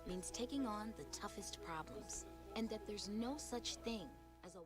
means taking on the toughest problems, and that there's no such thing as a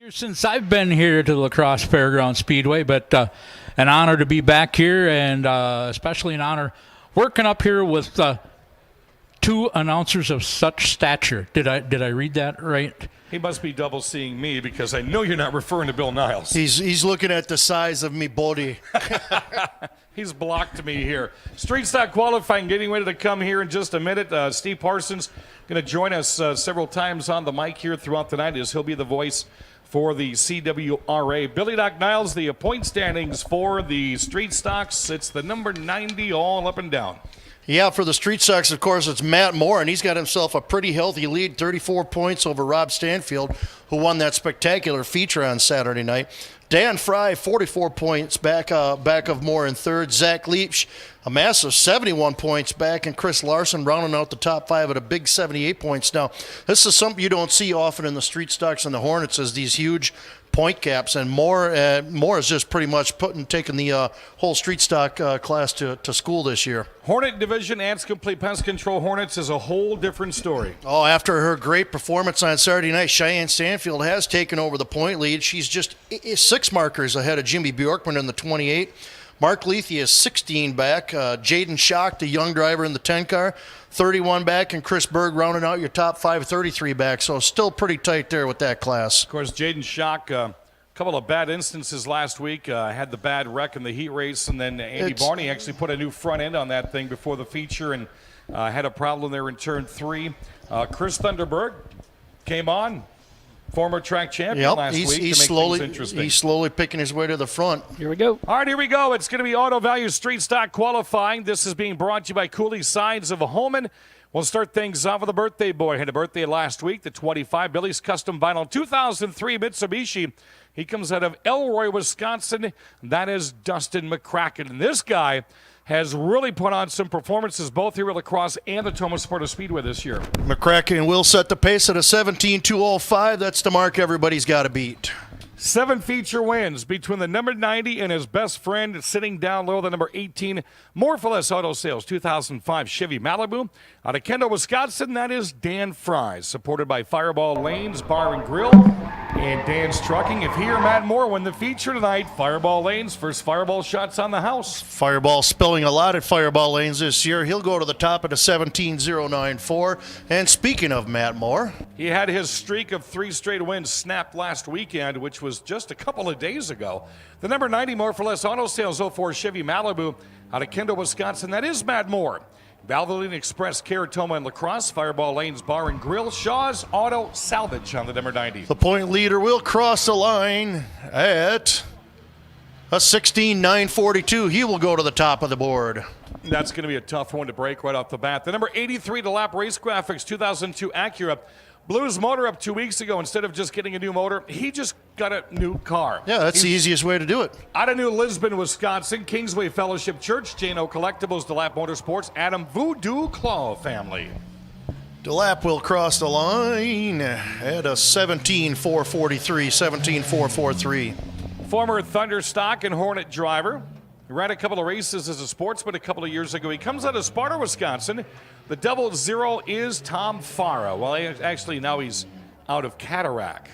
Since I've been here to La Crosse Fairground Speedway, but an honor to be back here, and especially an honor working up here with two announcers of such stature. Did I read that right? He must be double seeing me because I know you're not referring to Bill Niles. He's looking at the size of me body. He's blocked me here. Street stock qualifying getting ready to come here in just a minute. Steve Parsons going to join us several times on the mic here throughout the night as he'll be the voice for the CWRA. Billy Doc Niles, the point standings for the street stocks. It's the number 90 all up and down. Yeah, for the street stocks, of course, it's Matt Moore, and he's got himself a pretty healthy lead, 34 points over Rob Stanfield, who won that spectacular feature on Saturday night. Dan Fry, 44 points back of Moore in third. Zach Leach, a massive 71 points back, and Chris Larson rounding out the top five at a big 78 points. Now, this is something you don't see often in the street stocks and the Hornets, is these huge point gaps, and Moore is just pretty much taking the whole street stock class to school this year. Hornet Division Ants Complete Pest Control Hornets is a whole different story. Oh, after her great performance on Saturday night, Cheyenne Stanfield has taken over the point lead. She's just 6 markers ahead of Jimmy Bjorkman in the 28. Mark Lethe is 16 back. Jaden Schock, the young driver in the 10 car, 31 back, and Chris Berg rounding out your top 5, 33 back. So still pretty tight there with that class. Of course, Jaden Schock, a couple of bad instances last week, had the bad wreck in the heat race, and then Andy Barney actually put a new front end on that thing before the feature and had a problem there in turn 3. Chris Thunderberg came on. Former track champion last week to make things interesting. He's slowly picking his way to the front. Here we go. All right, here we go. It's going to be Auto Value Street Stock Qualifying. This is being brought to you by Cooley Signs of Holman. We'll start things off with a birthday boy. Had a birthday last week, the 25. Billy's Custom Vinyl 2003 Mitsubishi. He comes out of Elroy, Wisconsin. That is Dustin McCracken. And this guy has really put on some performances both here at La Crosse and the Thomas Sparta Speedway this year. McCracken will set the pace at a 17.205. That's the mark everybody's got to beat. 7 feature wins between the number 90 and his best friend sitting down low, the number 18, Morpheus Auto Sales, 2005 Chevy Malibu. Out of Kendall, Wisconsin, that is Dan Fry, supported by Fireball Lanes Bar and Grill and Dan's Trucking. If he or Matt Moore win the feature tonight, Fireball Lanes, first Fireball shots on the house. Fireball spilling a lot at Fireball Lanes this year. He'll go to the top at a 17.094. And speaking of Matt Moore, he had his streak of 3 straight wins snapped last weekend, which was just a couple of days ago. The number 90 Morpheus Auto Sales 04 Chevy Malibu out of Kendall, Wisconsin. That is Matt Moore. Valvoline Express, Caratoma and La Crosse, Fireball Lanes Bar and Grill, Shaw's Auto Salvage on the number 90. The point leader will cross the line at a 16.942. He will go to the top of the board. That's going to be a tough one to break right off the bat. The number 83 DeLapp Race Graphics 2002 Acura. Blew his motor up 2 weeks ago. Instead of just getting a new motor, he just got a new car. Yeah, that's the easiest way to do it. Out of New Lisbon, Wisconsin, Kingsway Fellowship Church, J&O Collectibles, DeLapp Motorsports, Adam Voodoo Claw family. DeLapp will cross the line at a 17.443, 17.443. Former Thunderstock and Hornet driver. He ran a couple of races as a sportsman a couple of years ago. He comes out of Sparta, Wisconsin. The 00 is Tom Farah. Well, actually, now he's out of Cataract.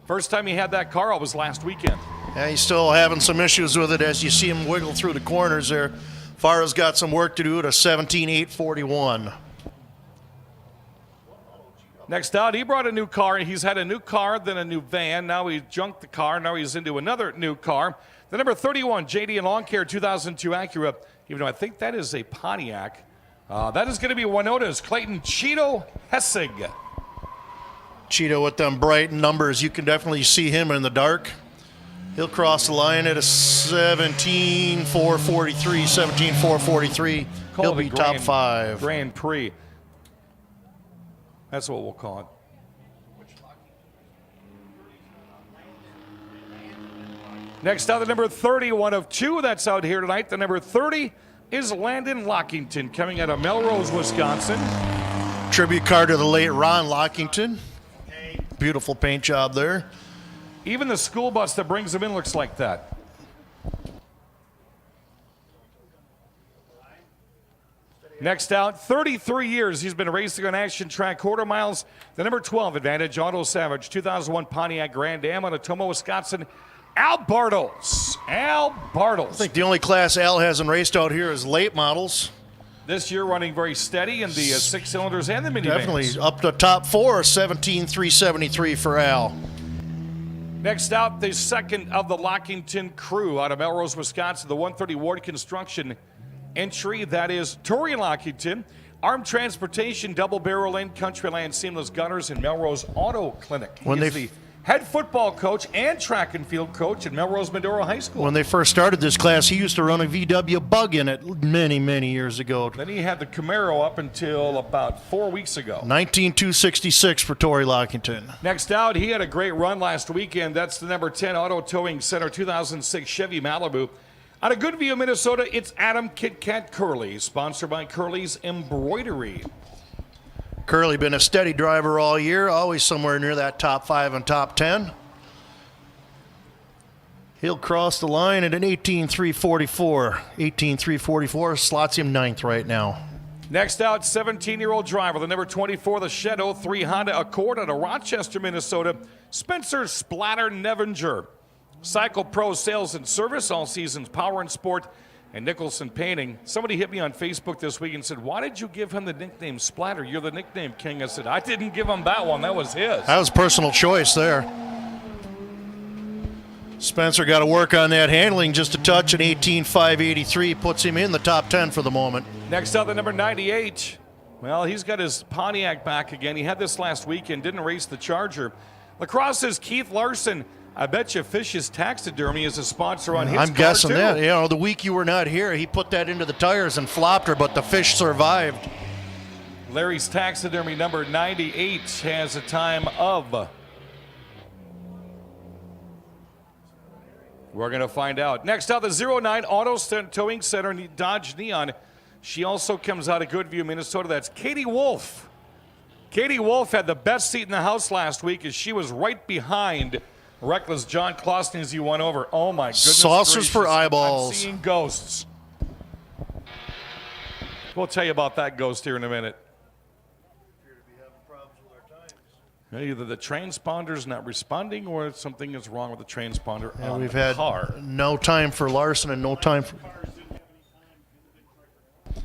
First time he had that car was last weekend. Yeah, he's still having some issues with it as you see him wiggle through the corners there. Farah's got some work to do at a 17.841. Next out, he brought a new car. He's had a new car, then a new van. Now he junked the car. Now he's into another new car. The number 31, JD and Lawn Care 2002 Acura, even though I think that is a Pontiac. That is going to be Winota's Clayton Cheeto Hessig. Cheeto with them bright numbers. You can definitely see him in the dark. He'll cross the line at a 17.443, 17.443. He'll be top 5. Grand Prix. That's what we'll call it. Next out, the number 31 of 2 that's out here tonight. The number 30 is Landon Lockington, coming out of Melrose, Wisconsin. Tribute car to the late Ron Lockington. Beautiful paint job there. Even the school bus that brings him in looks like that. Next out, 33 years he's been racing on action track quarter miles. The number 12 Advantage Auto Savage 2001 Pontiac Grand Am on Atomo, Wisconsin. Al Bartles. Al Bartles. I think the only class Al hasn't raced out here is late models. This year running very steady in the 6 cylinders and the minivans. Definitely up to top 4, 17,373 for Al. Next out, the second of the Lockington crew out of Melrose, Wisconsin, the 130 Ward Construction entry. That is Tori Lockington. Armed Transportation, Double Barrel Inn, Countryland Seamless Gunners, and Melrose Auto Clinic. He is the head football coach and track and field coach at Melrose Medora High School. When they first started this class, he used to run a VW Bug in it many, many years ago. Then he had the Camaro up until about 4 weeks ago. 19,266 for Tori Lockington. Next out, he had a great run last weekend. That's the number 10 Auto Towing Center 2006 Chevy Malibu. Out of Goodview, Minnesota, it's Adam Kit Kat Curley, sponsored by Curley's Embroidery. Curley been a steady driver all year, always somewhere near that top 5 and top 10. He'll cross the line at an 18,344. 18,344 slots him 9th right now. Next out, 17-year-old driver, the number 24, the Shed 03 Honda Accord out of Rochester, Minnesota, Spencer Splatter Nevinger. Cycle Pro Sales and Service, all seasons power and sport, and Nicholson Painting. Somebody hit me on Facebook this week and said, why did you give him the nickname Splatter? You're the nickname king. I said, I didn't give him that one. That was his. That was personal choice there. Spencer got to work on that handling just a touch. An 18,583 puts him in the top 10 for the moment. Next up, the number 98. Well, he's got his Pontiac back again. He had this last weekend, didn't race the Charger. Lacrosse's Keith Larson. I bet you Fish's Taxidermy is a sponsor on his car, I'm guessing too. that. You know, the week you were not here, he put that into the tires and flopped her, but the Fish survived. Larry's Taxidermy number 98 has a time of... We're going to find out. Next out, the 09 Auto Towing Center Dodge Neon. She also comes out of Goodview, Minnesota. That's Katie Wolf. Katie Wolf had the best seat in the house last week as she was right behind reckless John Clausen as he went over. Oh, my goodness Saucers gracious. for eyeballs. I'm seeing ghosts. We'll tell you about that ghost here in a minute. Either the transponder's not responding or something is wrong with the transponder on We've the had car. no time for Larson and no time for...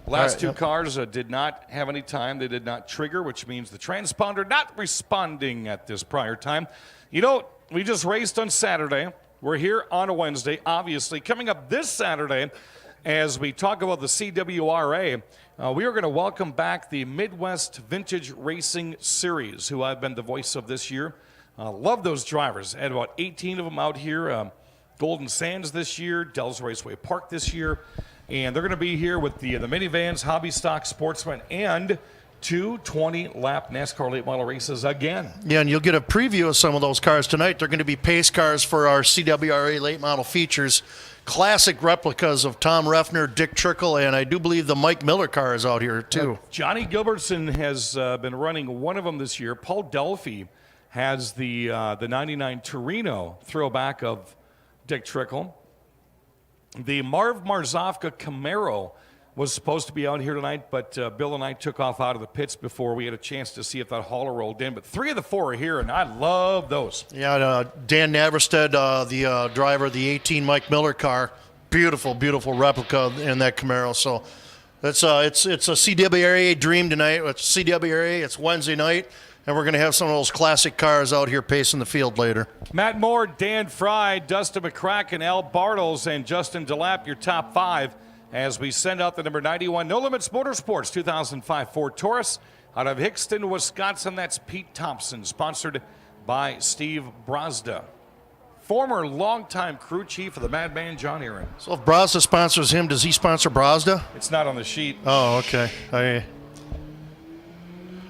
Last two cars did not have any time. They did not trigger, which means the transponder not responding at this prior time. You know, we just raced on Saturday. We're here on a Wednesday, obviously. Coming up this Saturday, as we talk about the CWRA, we are going to welcome back the Midwest Vintage Racing Series, who I've been the voice of this year. Love those drivers. I had about 18 of them out here. Golden Sands this year, Dells Raceway Park this year. And they're going to be here with the minivans, hobby stock, sportsmen, and 220-lap NASCAR late model races again. Yeah, and you'll get a preview of some of those cars tonight. They're going to be pace cars for our CWRA late model features. Classic replicas of Tom Refner, Dick Trickle, and I do believe the Mike Miller car is out here, too. Johnny Gilbertson has been running one of them this year. Paul Delphi has the 99 Torino throwback of Dick Trickle. The Marv Marzovka Camaro was supposed to be out here tonight, but Bill and I took off out of the pits before we had a chance to see if that hauler rolled in. But 3 of the 4 are here, and I love those. Yeah, Dan Naverstead, the driver of the 18 Mike Miller car, beautiful, beautiful replica in that Camaro. So it's a CWRA dream tonight. It's CWRA. It's Wednesday night. And we're going to have some of those classic cars out here pacing the field later. Matt Moore, Dan Fry, Dustin McCracken, Al Bartles, and Justin DeLapp, your top 5, as we send out the number 91 No Limits Motorsports 2005 Ford Taurus out of Hickston, Wisconsin. That's Pete Thompson, sponsored by Steve Brazda, former longtime crew chief of the Madman John Aaron. So if Brazda sponsors him, does he sponsor Brazda? It's not on the sheet. Oh, okay.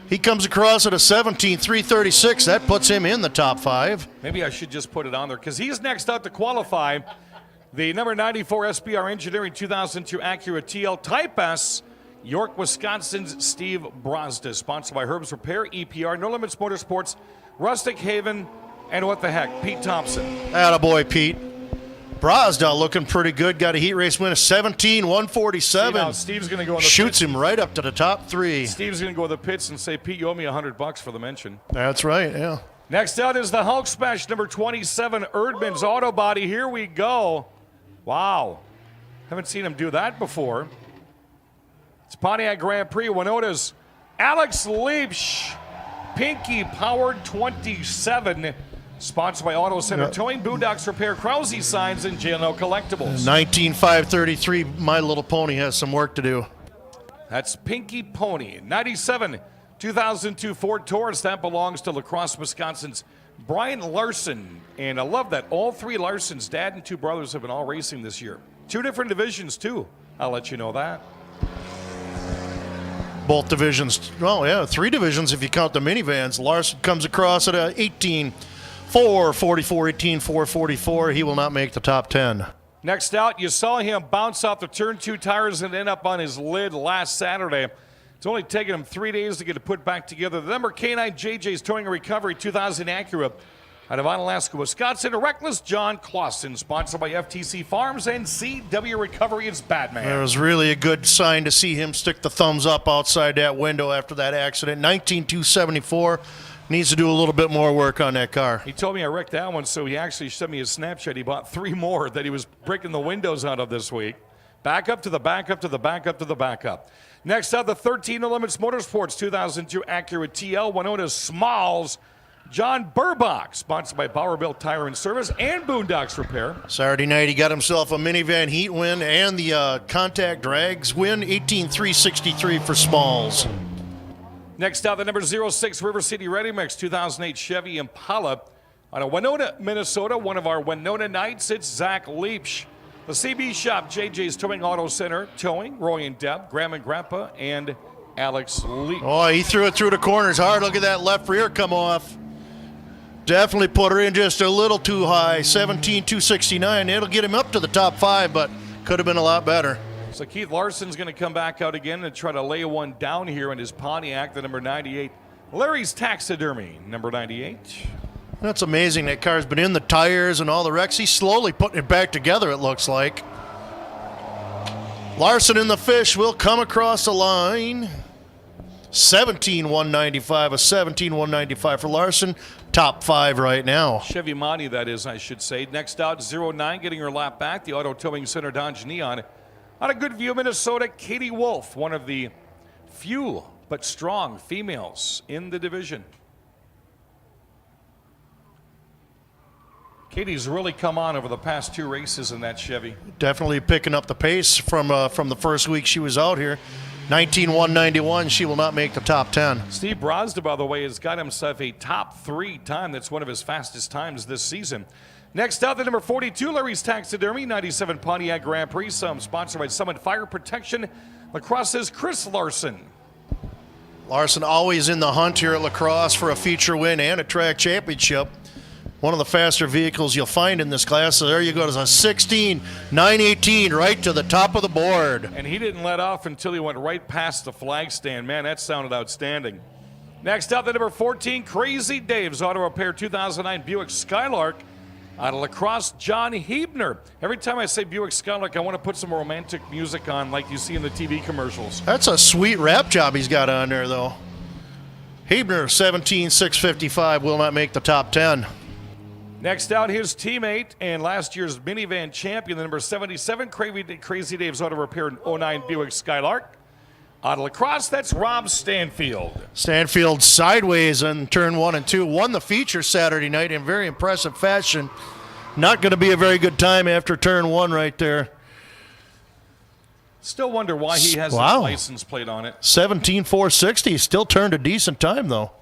He comes across at a 17,336. That puts him in the top 5. Maybe I should just put it on there because he's next out to qualify. The number 94 SBR Engineering 2002 Acura TL Type S, York, Wisconsin's Steve Brazda, sponsored by Herb's Repair, EPR, No Limits Motorsports, Rustic Haven, and what the heck, Pete Thompson. Attaboy, Pete. Brosdahl looking pretty good. Got a heat race win of 17-147. Now Steve's going to go in the Shoots pits. him right up to the top 3. Steve's going to go to the pits and say, Pete, you owe me $100 for the mention. That's right, yeah. Next out is the Hulk Smash, number 27, Erdman's Auto Body. Here we go. Wow. Haven't seen him do that before. It's Pontiac Grand Prix. Winona's Alex Leibsch, Pinky Powered 27. Sponsored by Auto Center Towing, Boondocks Repair, Crosse Signs, and JNO Collectibles. 19,533. My Little Pony has some work to do. That's Pinky Pony. 97, 2002 Ford Taurus. That belongs to La Crosse, Wisconsin's Brian Larson. And I love that all 3 Larsons, dad and 2 brothers, have been all racing this year. 2 different divisions, too. I'll let you know that. Both divisions. Well, yeah, 3 divisions if you count the minivans. Larson comes across at a 18-444, 18-444. He will not make the top 10. Next out, you saw him bounce off the turn 2 tires and end up on his lid last Saturday. It's only taken him 3 days to get it put back together. The number K9 JJ's Towing and Recovery 2000 Acura out of Onalaska, Wisconsin. A Reckless John Clausen, sponsored by FTC Farms and CW Recovery. It's Batman. It was really a good sign to see him stick the thumbs up outside that window after that accident. 19,274. Needs to do a little bit more work on that car. He told me I wrecked that one, so he actually sent me a Snapchat. He bought 3 more that he was breaking the windows out of this week. Back up to the backup to the backup to the backup. Next up, the 13 Limits Motorsports 2002 Acura TL, Winona's Smalls, John Burbach, sponsored by Bowerbilt Tire and Service and Boondocks Repair. Saturday night, he got himself a minivan heat win and the contact drags win, 18,363 for Smalls. Next out, the number 06 River City Ready Mix 2008 Chevy Impala. Out of Winona, Minnesota, one of our Winona Knights, it's Zach Leibsch. The CB Shop, JJ's Towing Auto Center, Towing, Roy and Deb, Graham and Grandpa, and Alex Leibsch. Oh, he threw it through the corners hard. Look at that left rear come off. Definitely put her in just a little too high, 17,269. It'll get him up to the top 5, but could have been a lot better. So Keith Larson's going to come back out again and try to lay one down here in his Pontiac, the number 98. Larry's Taxidermy, number 98. That's amazing. That car's been in the tires and all the wrecks. He's slowly putting it back together, it looks like. Larson in the fish will come across the line. 17,195, a 17,195 for Larson. Top 5 right now. Chevy Monty, that is, I should say. Next out, 09, getting her lap back. The Auto Towing Center Dodge Neon. Out of Goodview, Minnesota, Katie Wolf, one of the few but strong females in the division. Katie's really come on over the past 2 races in that Chevy. Definitely picking up the pace from the first week she was out here. 19,191. She will not make the top 10. Steve Brosda, by the way, has got himself a top 3 time. That's one of his fastest times this season. Next out, the number 42, Larry's Taxidermy, 97 Pontiac Grand Prix, sponsored by Summit Fire Protection. La Crosse's Chris Larson. Larson always in the hunt here at La Crosse for a feature win and a track championship. One of the faster vehicles you'll find in this class. So there you go. There's a 16,918 right to the top of the board. And he didn't let off until he went right past the flag stand. Man, that sounded outstanding. Next up, the number 14, Crazy Dave's Auto Repair 2009 Buick Skylark. Out of La Crosse, John Hebner. Every time I say Buick Skylark, I want to put some romantic music on like you see in the TV commercials. That's a sweet rap job he's got on there, though. Hebner, 17,655, will not make the top 10. Next out, his teammate and last year's minivan champion, the number 77, Crazy Dave's Auto Repair 09 Buick Skylark. Out of La Crosse, that's Rob Stanfield. Stanfield sideways in turn 1 and 2. Won the feature Saturday night in very impressive fashion. Not going to be a very good time after turn 1 right there. Still wonder why he has his license plate on it. 17,460. Still turned a decent time, though.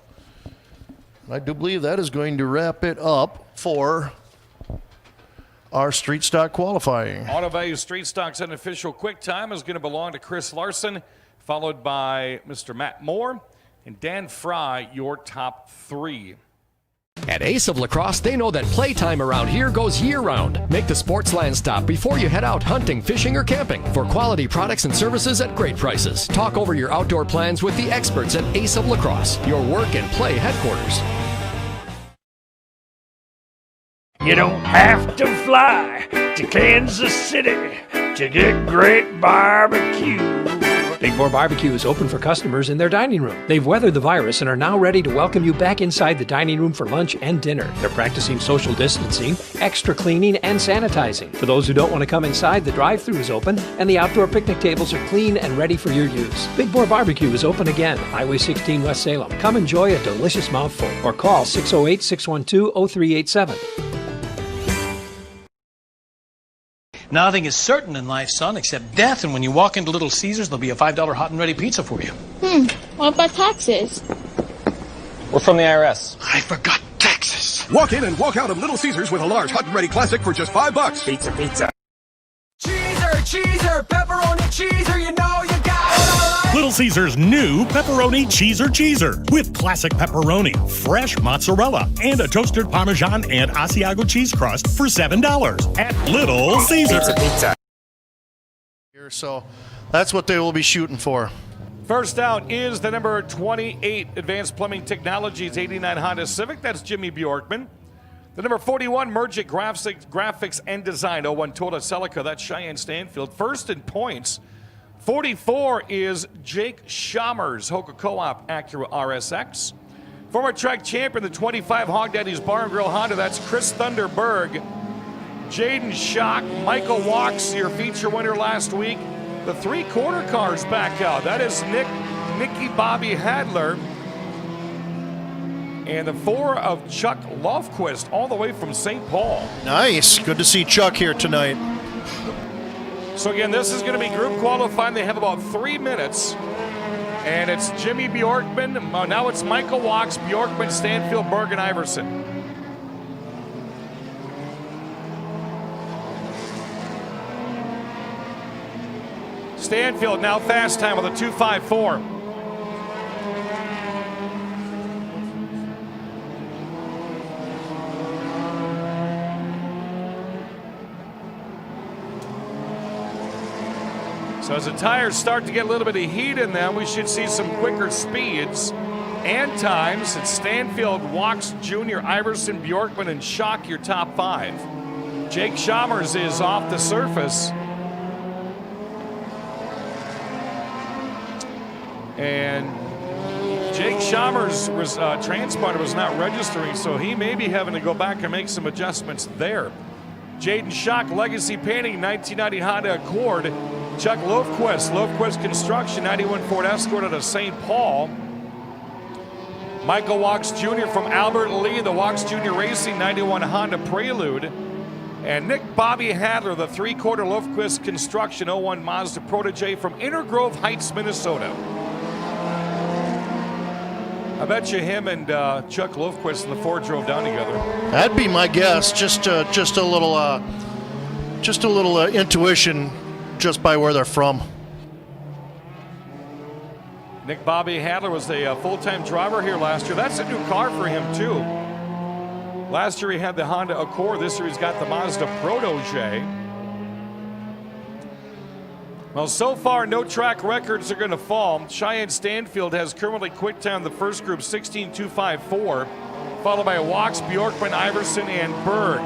I do believe that is going to wrap it up for our street stock qualifying. Auto Value Street Stock's unofficial quick time is going to belong to Chris Larson, followed by Mr. Matt Moore and Dan Fry, your top 3. At Ace of La Crosse, they know that playtime around here goes year-round. Make the Sportsland stop before you head out hunting, fishing, or camping for quality products and services at great prices. Talk over your outdoor plans with the experts at Ace of La Crosse, your work and play headquarters. You don't have to fly to Kansas City to get great barbecue. Big Boar Barbecue is open for customers in their dining room. They've weathered the virus and are now ready to welcome you back inside the dining room for lunch and dinner. They're practicing social distancing, extra cleaning, and sanitizing. For those who don't want to come inside, the drive-thru is open and the outdoor picnic tables are clean and ready for your use. Big Boar Barbecue is open again, Highway 16 West Salem. Come enjoy a delicious mouthful or call 608-612-0387. Nothing is certain in life, son, except death. And when you walk into Little Caesars, there'll be a $5 hot and ready pizza for you. What about taxes? We're from the IRS. I forgot taxes. Walk in and walk out of Little Caesars with a large hot and ready classic for just $5. Pizza, pizza. Cheeser, pepperoni cheeser, you know you got it all right. Little Caesars new pepperoni cheeser with classic pepperoni, fresh mozzarella, and a toasted Parmesan and Asiago cheese crust for $7 at Little Caesars. Pizza. So that's what they will be shooting for. First out is the number 28 Advanced Plumbing Technologies 89 Honda Civic. That's Jimmy Bjorkman. The number 41 Mergit Graphics and Design 01 Toyota Celica. That's Cheyenne Stanfield. First in points. 44 is Jake Schammers, Hoka Co-op Acura RSX. Former track champion, the 25 Hog Daddy's Bar and Grill Honda. That's Chris Thunderberg. Jaden Schock, Michael Walks, your feature winner last week. The 3/4 car's back out. That is Nicky Bobby Hadler. And the 4 of Chuck Lofquist, all the way from St. Paul. Nice. Good to see Chuck here tonight. So again, this is going to be group qualifying. They have about 3 minutes. And it's Jimmy Bjorkman. Now it's Michael Walks, Bjorkman, Stanfield, Berg, and Iverson. Stanfield now fast time with a 2:54. So as the tires start to get a little bit of heat in them, we should see some quicker speeds and times. It's Stanfield, Walks Jr., Iverson, Bjorkman, and Schock, your top 5. Jake Schammers is off the surface. And Jake Schammers' transponder was not registering, so he may be having to go back and make some adjustments there. Jaden Schock, Legacy Painting, 1990 Honda Accord. Chuck Lofquist Construction, 91 Ford Escort out of St. Paul. Michael Walks Jr. from Albert Lee, the Walks Jr. Racing, 91 Honda Prelude. And Nick Bobby Hadler, the 3/4 Lofquist Construction, 01 Mazda Protege from Inner Grove Heights, Minnesota. I bet you him and Chuck Lofquist and the Ford drove down together. That'd be my guess. Just a little intuition, just by where they're from. Nick Bobby Hadler was a full-time driver here last year. That's a new car for him too. Last year he had the Honda Accord. This year he's got the Mazda Protege. Well, so far, no track records are going to fall. Cheyenne Stanfield has currently quick time the first group, 16.254, followed by Walks, Bjorkman, Iverson, and Berg.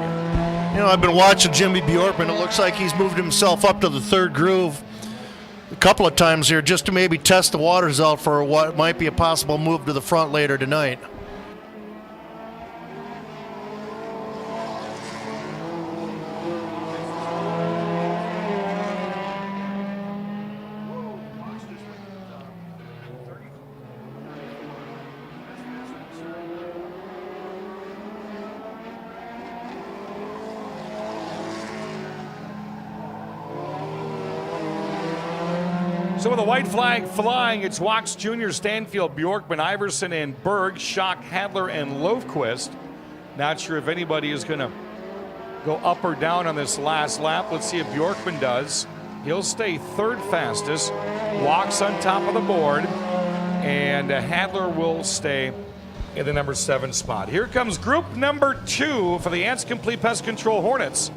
You know, I've been watching Jimmy Bjorkman. It looks like he's moved himself up to the 3rd groove a couple of times here just to maybe test the waters out for what might be a possible move to the front later tonight. So with the white flag flying, it's Walks Jr., Stanfield, Bjorkman, Iverson, and Berg, Schock, Hadler, and Lofquist. Not sure if anybody is going to go up or down on this last lap. Let's see if Bjorkman does. He'll stay 3rd fastest. Walks on top of the board. And Hadler will stay in the number 7 spot. Here comes group number 2 for the Ants Complete Pest Control Hornets.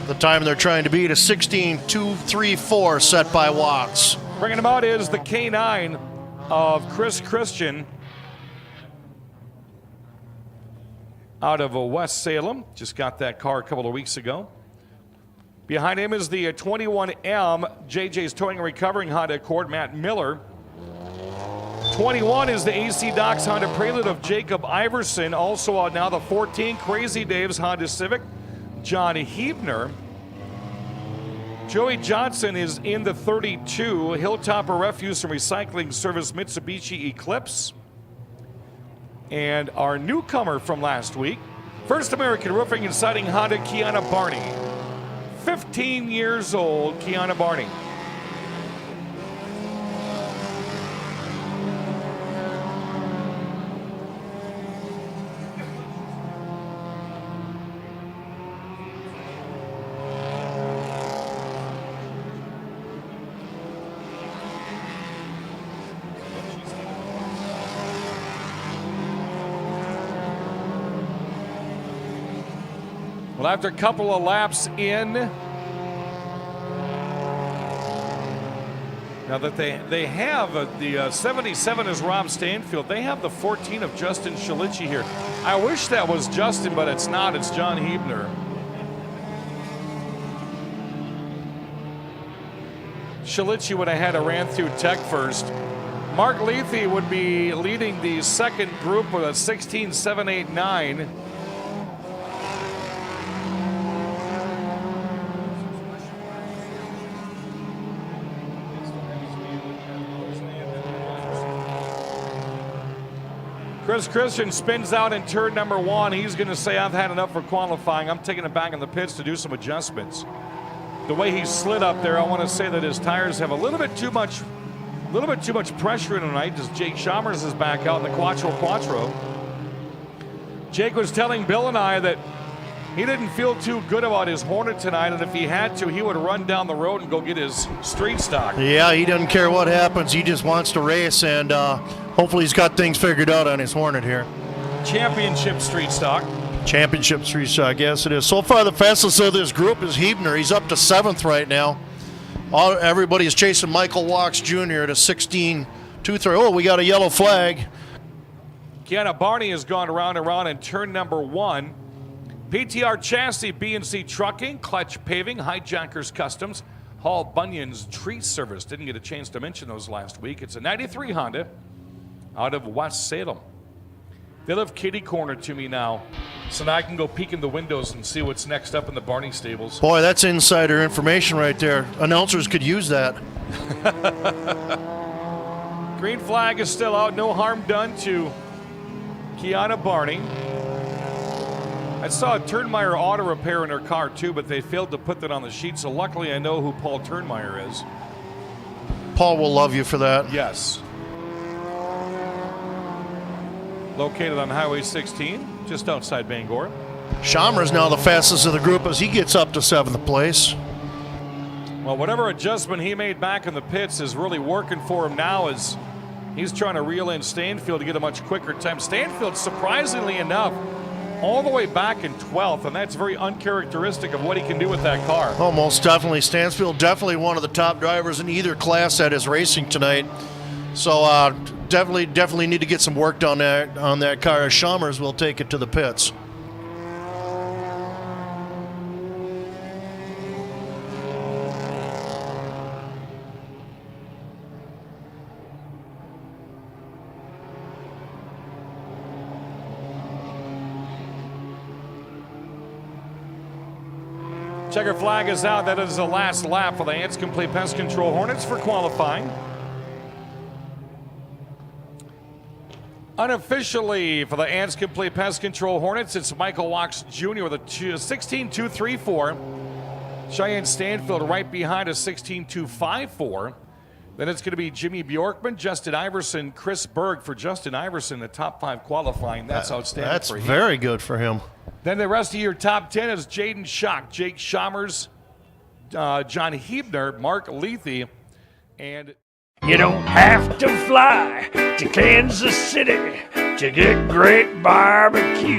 The time they're trying to beat is 16.234 set by Walks. Bringing him out is the K9 of Chris Christian. out of West Salem. Just got that car a couple of weeks ago. Behind him is the 21M JJ's Towing and Recovering Honda Accord, Matt Miller. 21 is the AC Docks Honda Prelude of Jacob Iverson. Also out now the 14 Crazy Dave's Honda Civic, John Hebner. Joey Johnson is in the 32 Hilltopper Refuse and Recycling Service Mitsubishi Eclipse. And our newcomer from last week, First American Roofing and Siding Honda, Kiana Barney. 15 years old, Kiana Barney. Well, after a couple of laps in, now that they have the 77 is Rob Stanfield. They have the 14 of Justin Shalichi here. I wish that was Justin, but it's not. It's John Hebner. Shalichi would have had a ran through Tech first. Mark Lethe would be leading the second group with a 16.789. Chris Christian spins out in turn number 1. He's going to say, I've had enough for qualifying. I'm taking it back in the pits to do some adjustments. The way he slid up there, I want to say that his tires have a little bit too much pressure in tonight, as Jake Chalmers is back out in the Quattro. Jake was telling Bill and I that he didn't feel too good about his Hornet tonight, and if he had to, he would run down the road and go get his street stock. Yeah, he doesn't care what happens. He just wants to race, and hopefully he's got things figured out on his Hornet here. Championship street stock. Championship street stock, yes it is. So far the fastest of this group is Hebner. He's up to 7th right now. Everybody is chasing Michael Walks Jr. at a 16.23. Oh, we got a yellow flag. Kiana Barney has gone around and around in turn number 1. PTR Chassis, B&C Trucking, Clutch Paving, Hijackers Customs, Hall Bunyan's Tree Service. Didn't get a chance to mention those last week. It's a 93 Honda out of West Salem. They'll have kitty corner to me now, so now I can go peek in the windows and see what's next up in the Barney stables. Boy, that's insider information right there. Announcers could use that. Green flag is still out. No harm done to Kiana Barney. I saw a Turnmeyer auto repair in her car too, but they failed to put that on the sheet, so luckily I know who Paul Turnmeyer is. Paul will love you for that. Yes. Located on Highway 16, just outside Bangor. Chalmers now the fastest of the group as he gets up to 7th place. Well, whatever adjustment he made back in the pits is really working for him now, as he's trying to reel in Stanfield to get a much quicker time. Stanfield, surprisingly enough, all the way back in 12th, and that's very uncharacteristic of what he can do with that car. Oh, most definitely. Stansfield definitely one of the top drivers in either class that is racing tonight. So definitely need to get some work done on that car. Chalmers will take it to the pits. Checker flag is out. That is the last lap for the Ants Complete Pest Control Hornets for qualifying. Unofficially for the Ants Complete Pest Control Hornets, it's Michael Walks Jr. with a 16.234. Cheyenne Stanfield right behind a 16.254. Then it's going to be Jimmy Bjorkman, Justin Iverson, Chris Berg for Justin Iverson, the top 5 qualifying. That's outstanding That's for him. very good for him. Then the rest of your top 10 is Jaden Schock, Jake Chalmers, John Hebner, Mark Lethe, and... You don't have to fly to Kansas City to get great barbecue.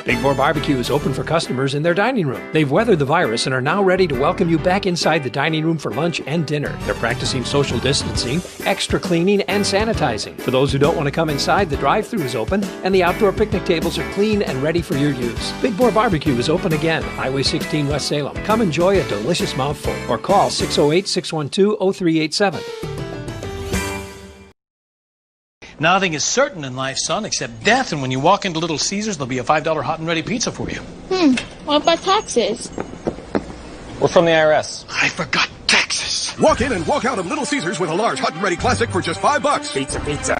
Big Boar Barbecue is open for customers in their dining room. They've weathered the virus and are now ready to welcome you back inside the dining room for lunch and dinner. They're practicing social distancing, extra cleaning, and sanitizing. For those who don't want to come inside, the drive-thru is open and the outdoor picnic tables are clean and ready for your use. Big Boar Barbecue is open again, Highway 16 West Salem. Come enjoy a delicious mouthful or call 608-612-0387. Nothing is certain in life, son, except death, and when you walk into Little Caesars, there'll be a $5 hot and ready pizza for you. What about taxes? We're from the IRS. I forgot taxes. Walk in and walk out of Little Caesars with a large hot and ready classic for just $5. Pizza, pizza.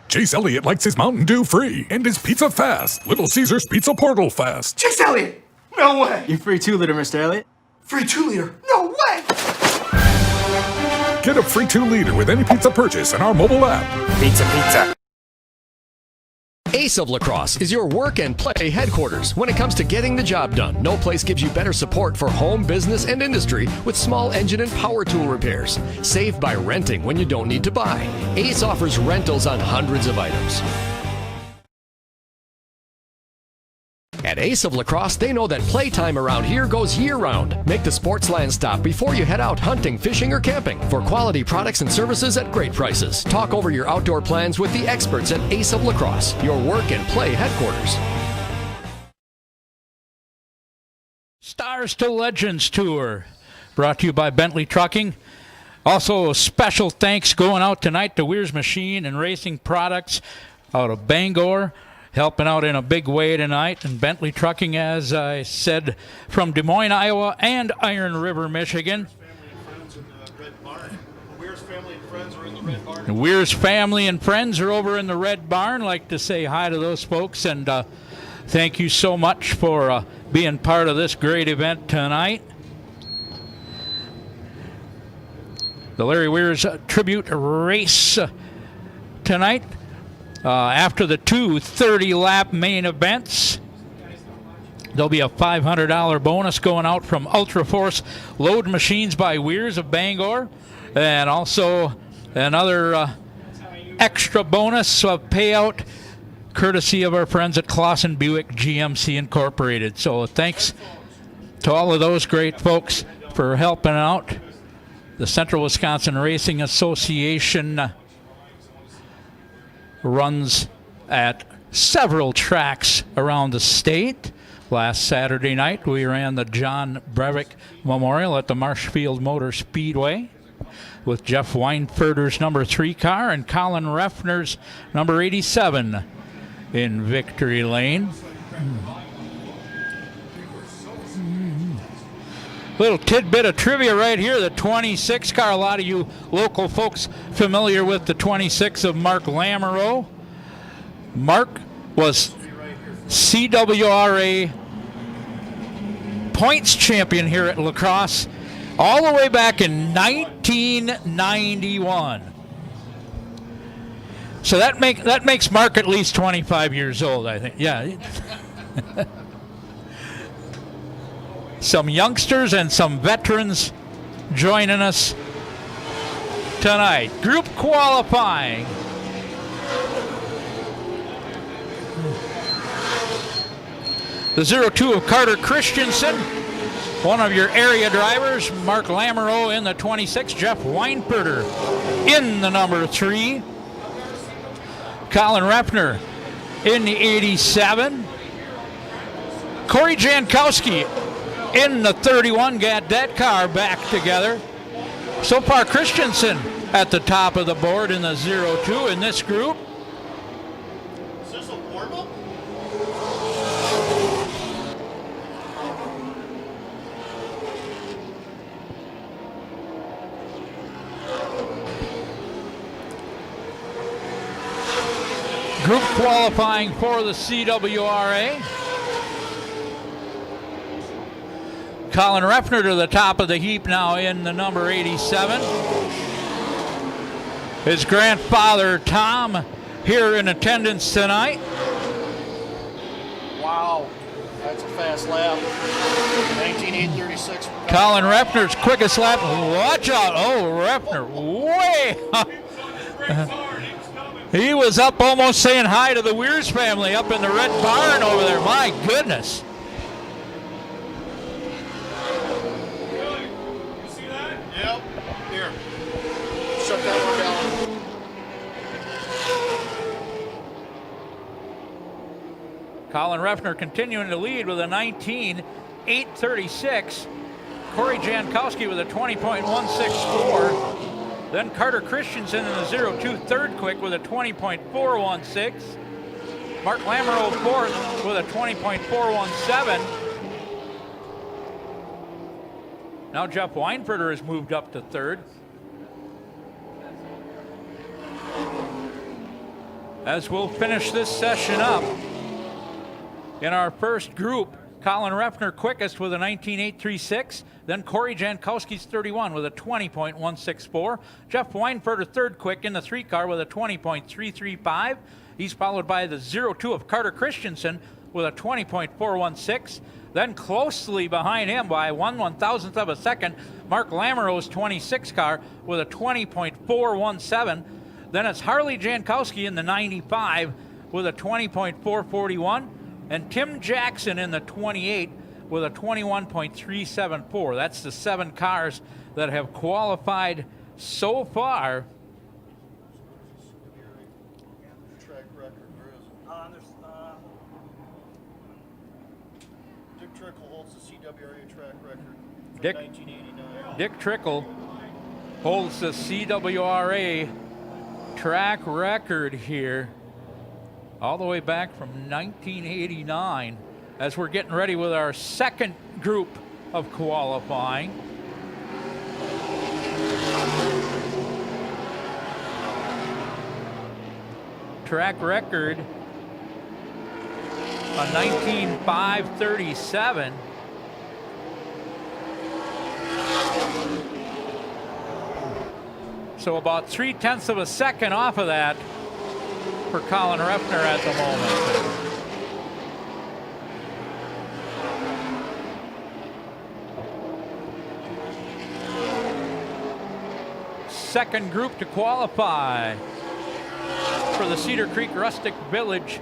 Chase Elliott likes his Mountain Dew free and his pizza fast. Little Caesars Pizza Portal fast. Chase Elliott! No way! You're free 2-liter, Mr. Elliott. Free 2-liter? No way! Get a free 2-liter with any pizza purchase in our mobile app. Pizza, pizza. Ace of Lacrosse is your work and play headquarters when it comes to getting the job done. No place gives you better support for home, business, and industry with small engine and power tool repairs. Save by renting when you don't need to buy. Ace offers rentals on hundreds of items. At Ace of Lacrosse, they know that playtime around here goes year-round. Make the Sportsland stop before you head out hunting, fishing, or camping for quality products and services at great prices. Talk over your outdoor plans with the experts at Ace of Lacrosse, your work and play headquarters. Stars to Legends Tour, brought to you by Bentley Trucking. Also, a special thanks going out tonight to Weir's Machine and Racing Products out of Bangor, helping out in a big way tonight. And Bentley Trucking, as I said, from Des Moines, Iowa, and Iron River, Michigan. Weir's family and friends are over in the Red Barn. Like to say hi to those folks, and thank you so much for being part of this great event tonight. The Larry Weir's tribute race tonight. After the two 30-lap main events, there'll be a $500 bonus going out from Ultra Force Load Machines by Weir's of Bangor, and also another extra bonus of payout courtesy of our friends at Crosse and Buick GMC Incorporated. So thanks to all of those great folks for helping out. The Central Wisconsin Racing Association runs at several tracks around the state. Last Saturday night, we ran the John Brevick Memorial at the Marshfield Motor Speedway with Jeff Weinfurter's number 3 car and Colin Reffner's number 87 in Victory Lane. Little tidbit of trivia right here, the 26 car. A lot of you local folks familiar with the 26 of Mark Lamoureux. Mark was CWRA points champion here at La Crosse all the way back in 1991. So that makes Mark at least 25 years old, I think. Yeah. Some youngsters and some veterans joining us tonight. Group qualifying. The 02 of Carter Christensen, one of your area drivers. Mark Lamoureux in the 26. Jeff Weinfurter in the number 3. Colin Reffner in the 87. Corey Jankowski in the 31, got that car back together. So far, Christensen at the top of the board in the 02 in this group. Is this a warm-up? Group qualifying for the CWRA. Colin Reffner to the top of the heap now in the number 87. His grandfather, Tom, here in attendance tonight. Wow, that's a fast lap. 19:8:36. Colin Reffner's quickest lap. Watch out. Oh, Reffner way up. He was up almost saying hi to the Weirs family up in the red barn over there. My goodness. You see that? Yep. Here. Shut that one down. Colin Refner continuing to lead with a 19.836. Corey Jankowski with a 20.164. Then Carter Christensen in the 0-2 third quick with a 20.416. Mark Lamoureux fourth with a 20.417. Now Jeff Weinberger has moved up to third. As we'll finish this session up, in our first group, Colin Refner quickest with a 19.836. Then Corey Jankowski's 31 with a 20.164. Jeff Weinberger third quick in the 3 car with a 20.335. He's followed by the 0-2 of Carter Christensen with a 20.416. Then closely behind him by 1/1000th of a second, Mark Lamoureux's 26 car with a 20.417. Then it's Harley Jankowski in the 95 with a 20.441. And Tim Jackson in the 28 with a 21.374. That's the 7 cars that have qualified so far. Track record, where is it? Dick Trickle holds the CWRA track record from 1989. Dick Trickle holds the CWRA track record here, all the way back from 1989, as we're getting ready with our second group of qualifying. Track record, a 19.537. So about 0.3 of a second off of that for Colin Refner at the moment. Second group to qualify for the Cedar Creek Rustic Village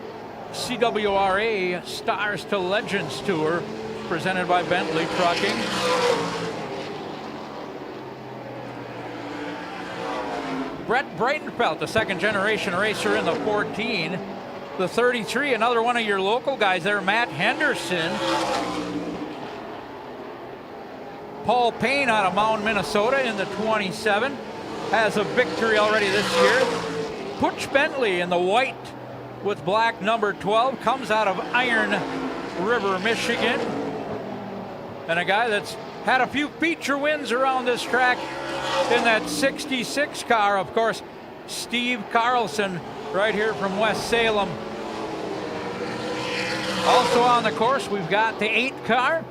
CWRA Stars to Legends Tour, presented by Bentley Trucking. Brett Breitenfeld, the second generation racer in the 14. The 33, another one of your local guys there, Matt Henderson. Paul Payne out of Mound, Minnesota in the 27. Has a victory already this year. Butch Bentley in the white with black number 12 comes out of Iron River, Michigan. And a guy that's had a few feature wins around this track in that 66 car, of course, Steve Carlson right here from West Salem. Also on the course, we've got the 8 car.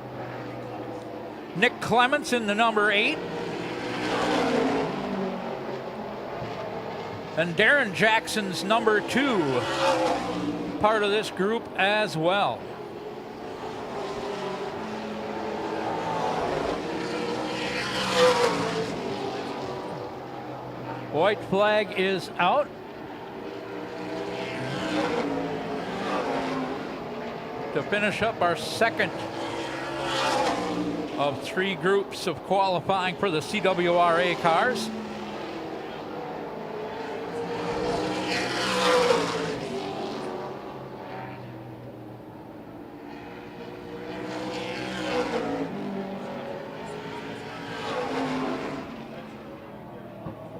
Nick Clements in the number 8. And Darren Jackson's number 2, part of this group as well. White flag is out. To finish up our second of 3 groups of qualifying for the CWRA cars.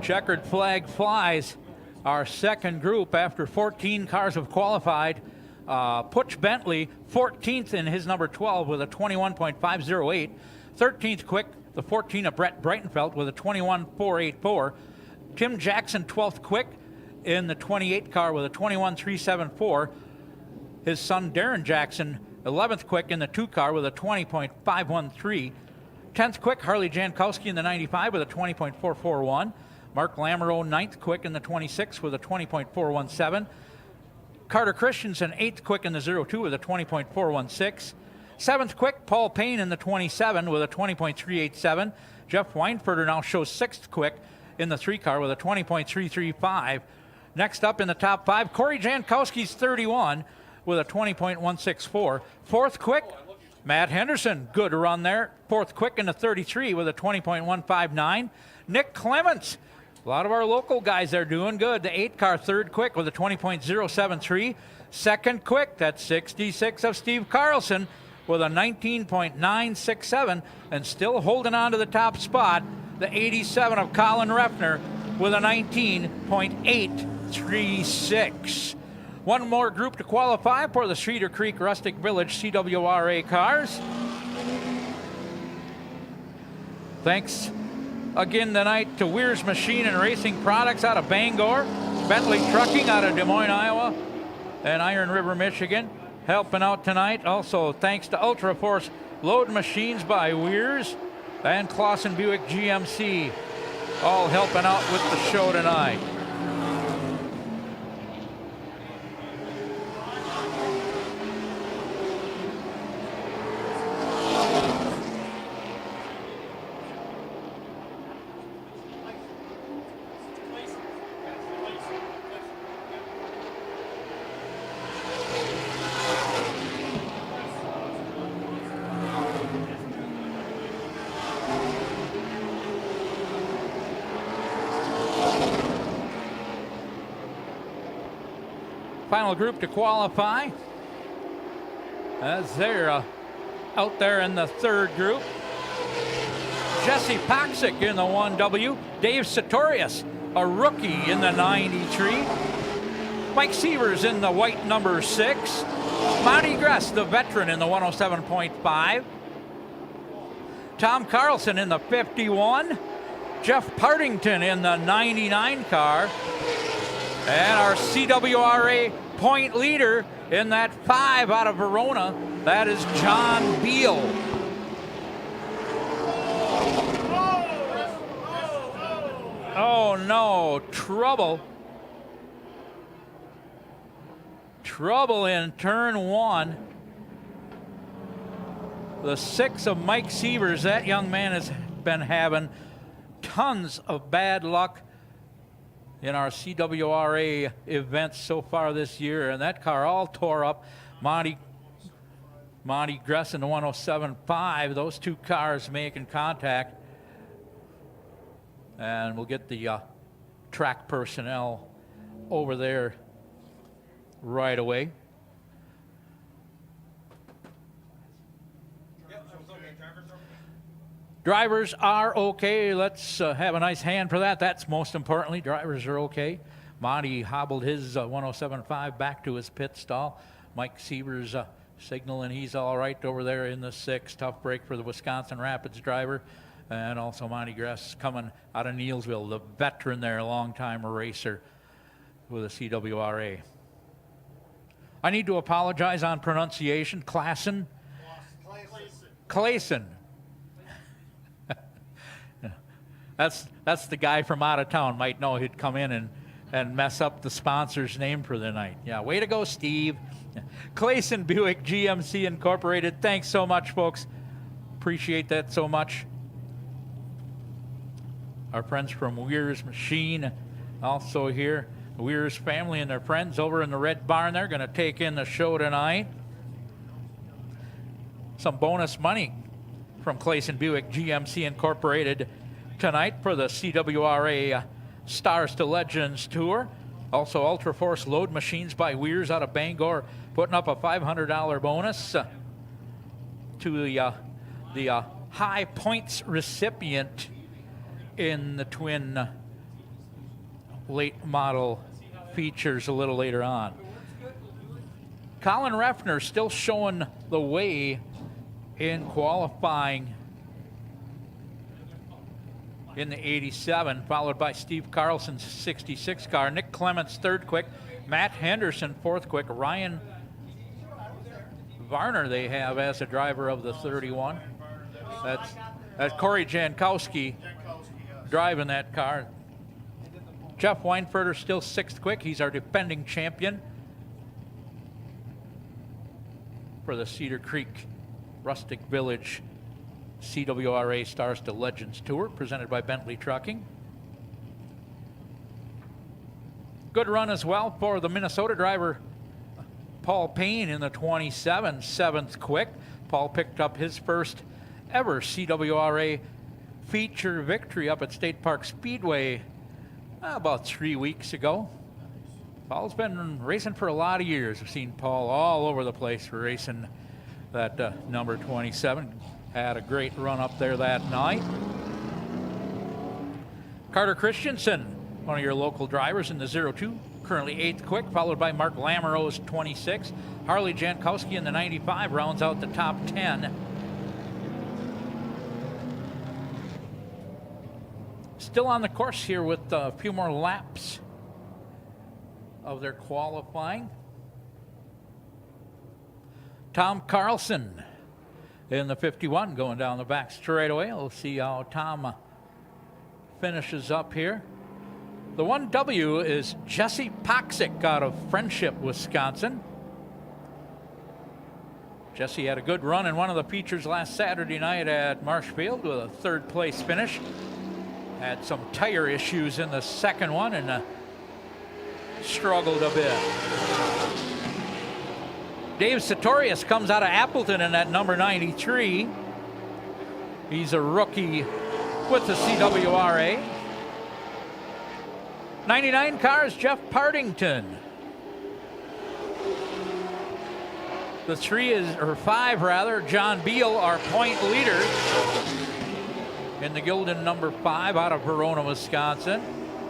Checkered flag flies. Our second group after 14 cars have qualified. Butch Bentley, 14th in his number 12 with a 21.508. 13th quick, the 14 of Brett Breitenfeld with a 21.484. Tim Jackson, 12th quick in the 28 car with a 21.374. His son Darren Jackson, 11th quick in the 2 car with a 20.513. 10th quick, Harley Jankowski in the 95 with a 20.441. Mark Lamoureux, 9th quick in the 26 with a 20.417. Carter Christensen, 8th quick in the 02 with a 20.416. 7th quick, Paul Payne in the 27 with a 20.387. Jeff Weinberger now shows 6th quick in the 3 car with a 20.335. Next up in the top 5, Corey Jankowski's 31 with a 20.164. Fourth quick, Matt Henderson, good run there. Fourth quick in the 33 with a 20.159. Nick Clements, a lot of our local guys are doing good. The 8-car third quick with a 20.073. Second quick, that's 66 of Steve Carlson with a 19.967, and still holding on to the top spot, the 87 of Colin Refner with a 19.836. One more group to qualify for the Cedar Creek Rustic Village CWRA cars. Thanks again tonight to Weir's Machine and Racing Products out of Bangor, Bentley Trucking out of Des Moines, Iowa, and Iron River, Michigan, helping out tonight. Also, thanks to Ultra Force Load Machines by Weir's and Clausen Buick GMC, all helping out with the show tonight. Final group to qualify as they're out there in the third group. Jesse Paxic in the 1W. Dave Sartorius, a rookie in the 93. Mike Sievers in the white number 6. Monty Gress, the veteran, in the 107.5. Tom Carlson in the 51. Jeff Partington in the 99 car. And our CWRA point leader in that 5 out of Verona, that is John Beal. Oh no, trouble. Trouble in turn 1. The 6 of Mike Sievers, that young man has been having tons of bad luck in our CWRA events so far this year, and that car all tore up. Monty Gress in the 107.5, those two cars making contact. And we'll get the track personnel over there right away. Drivers are okay. Let's have a nice hand for that. That's most importantly. Drivers are okay. Monty hobbled his 107.5 back to his pit stall. Mike Sievers signaling he's all right over there in the 6. Tough break for the Wisconsin Rapids driver. And also Monty Gress coming out of Neilsville, the veteran there, a long-time racer with a CWRA. I need to apologize on pronunciation. Claesen. That's the guy from out of town. Might know he'd come in and mess up the sponsor's name for the night. Yeah, way to go, Steve. Claesen Buick GMC Incorporated. Thanks so much, folks. Appreciate that so much. Our friends from Weir's Machine also here. Weir's family and their friends over in the Red Barn. They're going to take in the show tonight. Some bonus money from Claesen Buick GMC Incorporated tonight for the CWRA Stars to Legends Tour. Also, Ultra Force Load Machines by Weir's out of Bangor putting up a $500 bonus to the high points recipient in the twin late model features a little later on. Colin Refner still showing the way in qualifying in the 87, followed by Steve Carlson's 66 car. Nick Clements third quick, Matt Henderson fourth quick, Ryan Varner they have as a driver of the 31. That's Corey Jankowski driving that car. Jeff Weinfurter still sixth quick. He's our defending champion for the Cedar Creek Rustic Village CWRA Stars to Legends Tour, presented by Bentley Trucking. Good run as well for the Minnesota driver, Paul Payne, in the 27, 7th quick. Paul picked up his first ever CWRA feature victory up at State Park Speedway about 3 weeks ago. Paul's been racing for a lot of years. I've seen Paul all over the place for racing that number 27. Had a great run up there that night. Carter Christensen, one of your local drivers in the 02, currently 8th quick, followed by Mark Lamoureux's 26. Harley Jankowski in the 95 rounds out the top 10. Still on the course here with a few more laps of their qualifying. Tom Carlson in the 51 going down the back straightaway. We'll see how Tom finishes up here. The 1W is Jesse Poxick out of Friendship, Wisconsin. Jesse had a good run in one of the features last Saturday night at Marshfield with a 3rd place finish. Had some tire issues in the second one and struggled a bit. Dave Sartorius comes out of Appleton in that number 93. He's a rookie with the CWRA. 99 cars, Jeff Partington. The 5 rather, John Beal, our point leader in the Gildan number 5 out of Verona, Wisconsin.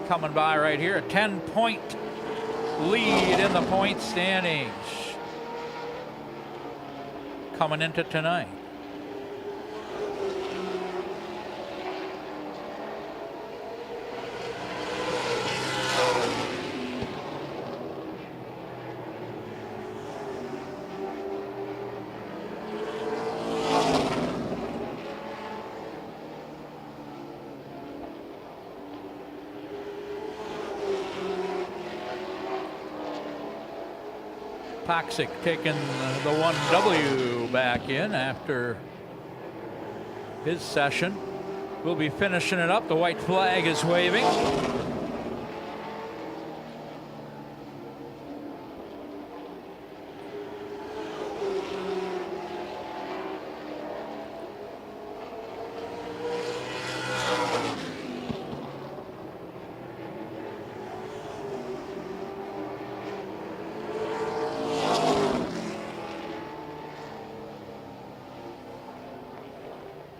Coming by right here, a 10-point lead in the point standings. Coming into tonight. Poxick taking the 1W back in after his session. We'll be finishing it up. The white flag is waving.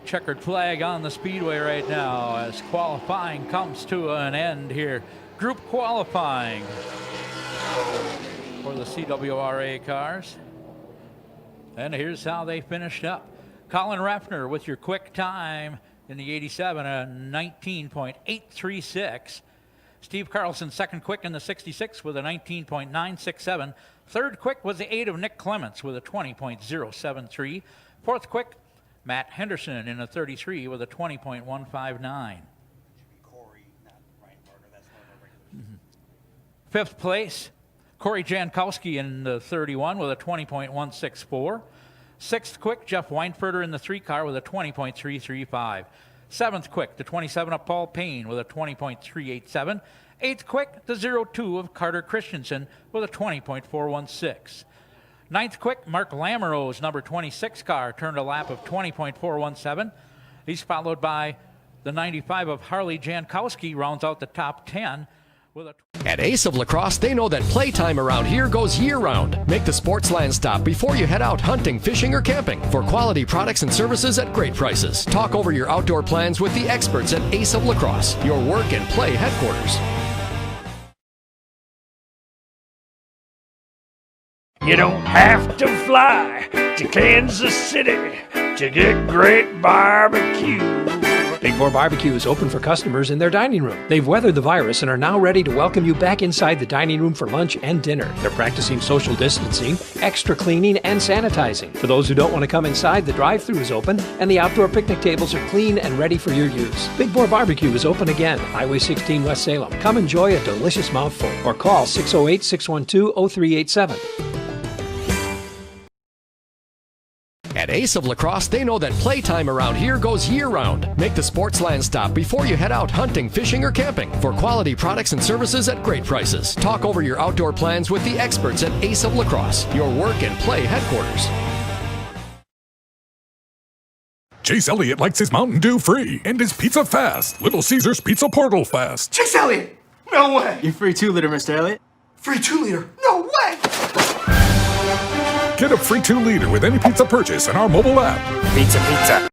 Checkered flag on the speedway right now as qualifying comes to an end here. Group qualifying for the CWRA cars. And here's how they finished up. Colin Reffner with your quick time in the 87, a 19.836. Steve Carlson second quick in the 66 with a 19.967. Third quick was the 8 of Nick Clements with a 20.073. Fourth quick, Matt Henderson in a 33 with a 20.159. Fifth place, Corey Jankowski in the 31 with a 20.164. Sixth quick, Jeff Weinfurter in the 3 car with a 20.335. Seventh quick, the 27 of Paul Payne with a 20.387. Eighth quick, the 02 of Carter Christensen with a 20.416. Ninth quick, Mark Lamoureux's number 26 car turned a lap of 20.417. He's followed by the 95 of Harley Jankowski, rounds out the top 10 with a... At Ace of La Crosse, they know that playtime around here goes year-round. Make the Sportsland stop before you head out hunting, fishing, or camping for quality products and services at great prices. Talk over your outdoor plans with the experts at Ace of La Crosse, your work and play headquarters. You don't have to fly to Kansas City to get great barbecue. Big Boar Barbecue is open for customers in their dining room. They've weathered the virus and are now ready to welcome you back inside the dining room for lunch and dinner. They're practicing social distancing, extra cleaning, and sanitizing. For those who don't want to come inside, the drive-thru is open and the outdoor picnic tables are clean and ready for your use. Big Boar Barbecue is open again, Highway 16 West Salem. Come enjoy a delicious mouthful or call 608-612-0387. At Ace of Lacrosse, they know that playtime around here goes year-round. Make the Sportsland stop before you head out hunting, fishing, or camping for quality products and services at great prices. Talk over your outdoor plans with the experts at Ace of Lacrosse, your work and play headquarters. Chase Elliott likes his Mountain Dew free and his pizza fast. Little Caesars Pizza Portal fast. Chase Elliott! No way! Your free 2-liter, Mr. Elliott. Free 2-liter? No way! Get a free 2-liter with any pizza purchase in our mobile app. Pizza.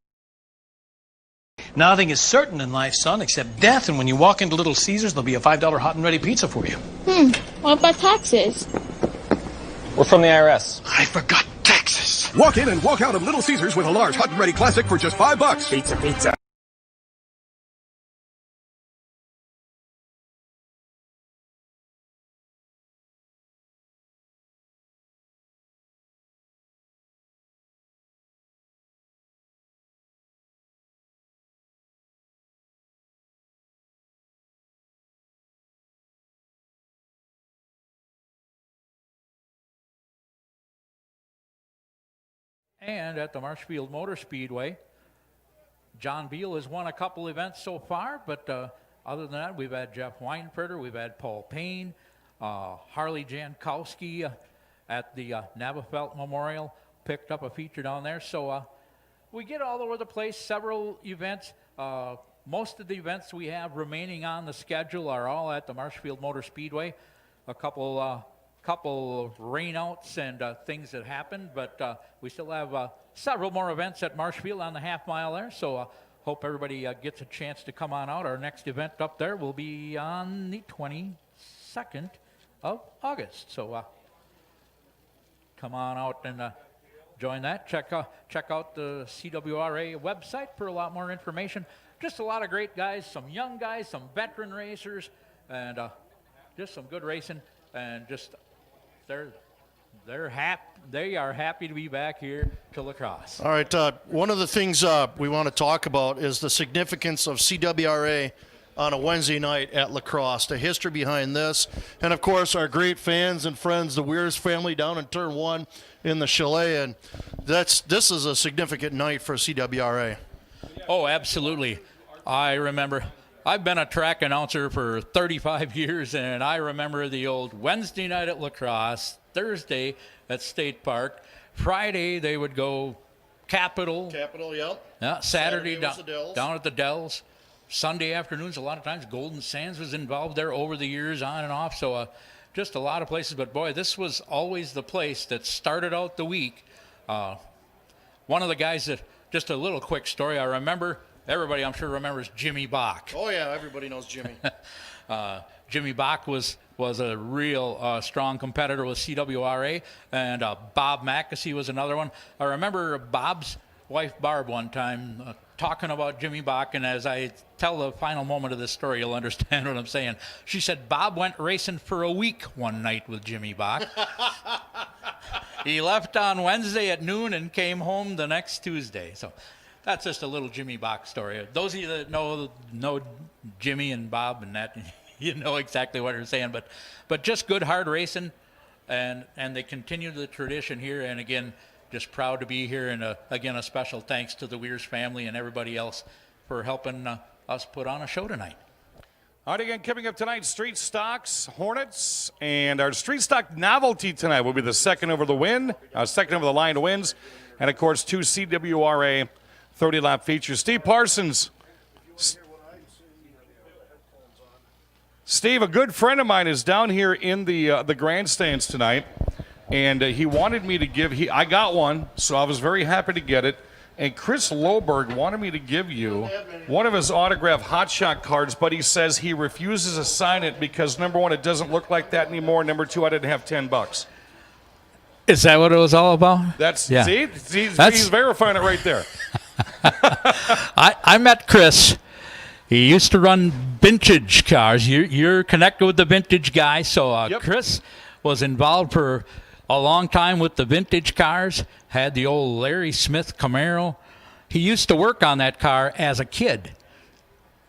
Nothing is certain in life, son, except death, and when you walk into Little Caesars, there'll be a $5 hot and ready pizza for you. What about taxes? We're from the IRS. I forgot taxes. Walk in and walk out of Little Caesars with a large hot and ready classic for just $5. Pizza. And at the Marshfield Motor Speedway, John Beal has won a couple events so far, but other than that, we've had Jeff Weinfurter, we've had Paul Payne, Harley Jankowski at the Navafelt Memorial, picked up a feature down there. So we get all over the place, several events. Most of the events we have remaining on the schedule are all at the Marshfield Motor Speedway. A couple of rainouts and things that happened, but we still have several more events at Marshfield on the half mile there, so hope everybody gets a chance to come on out. Our next event up there will be on the 22nd of August, so come on out and join that. Check out the CWRA website for a lot more information. Just a lot of great guys, some young guys, some veteran racers, and just some good racing, and just they are happy to be back here to La Crosse. All right, one of the things we want to talk about is the significance of CWRA on a Wednesday night at La Crosse, the history behind this, and of course our great fans and friends, the Weirs family down in Turn 1 in the Chalet, and this is a significant night for CWRA. Oh, absolutely. I remember. I've been a track announcer for 35 years, and I remember the old Wednesday night at La Crosse, Thursday at State Park, Friday they would go Capitol. Yep. Yeah, Saturday down at the Dells. Sunday afternoons, a lot of times Golden Sands was involved there over the years, on and off. So just a lot of places. But, boy, this was always the place that started out the week. One of the guys that, just a little quick story, I remember. Everybody, I'm sure, remembers Jimmy Bach. Oh, yeah, everybody knows Jimmy. Jimmy Bach was a real strong competitor with CWRA, and Bob Mackesy was another one. I remember Bob's wife, Barb, one time talking about Jimmy Bach, and as I tell the final moment of this story, you'll understand what I'm saying. She said Bob went racing for a week one night with Jimmy Bach. He left on Wednesday at noon and came home the next Tuesday. So that's just a little Jimmy Bach story. Those of you that know Jimmy and Bob and that, you know exactly what they're saying. But just good, hard racing, and they continue the tradition here. And again, just proud to be here. And again, a special thanks to the Weirs family and everybody else for helping us put on a show tonight. All right, again, coming up tonight, Street Stocks, Hornets, and our Street Stock novelty tonight will be the second over the line wins, and of course 2 CWRA 30-lap features. Steve Parsons. Steve, a good friend of mine is down here in the grandstands tonight, and he wanted me to give. I got one, so I was very happy to get it. And Chris Loberg wanted me to give you one of his autographed Hot Shot cards, but he says he refuses to sign it because, number one, it doesn't look like that anymore. Number two, I didn't have $10. Is that what it was all about? See, he's verifying it right there. I met Chris. He used to run vintage cars. You're connected with the vintage guy, so Yep. Chris was involved for a long time with the vintage cars. Had the old Larry Smith Camaro. He used to work on that car as a kid.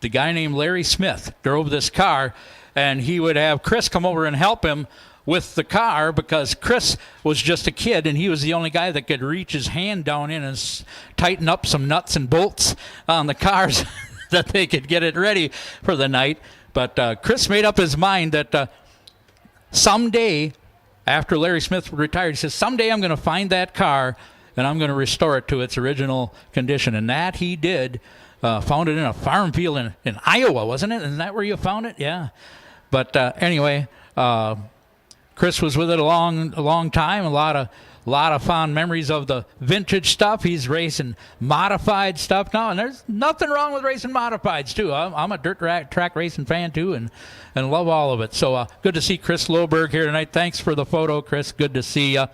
The guy named Larry Smith drove this car, and he would have Chris come over and help him with the car because Chris was just a kid and he was the only guy that could reach his hand down in and tighten up some nuts and bolts on the cars that they could get it ready for the night. But Chris made up his mind that someday, after Larry Smith retired, he says, someday I'm going to find that car and I'm going to restore it to its original condition. And that he did. Found it in a farm field in Iowa, wasn't it? Isn't that where you found it? Yeah. But anyway, Chris was with it a long time. A lot of fond memories of the vintage stuff. He's racing modified stuff now, and there's nothing wrong with racing modifieds too. I'm a dirt track racing fan too, and love all of it. So good to see Chris Loberg here tonight. Thanks for the photo, Chris. Good to see you.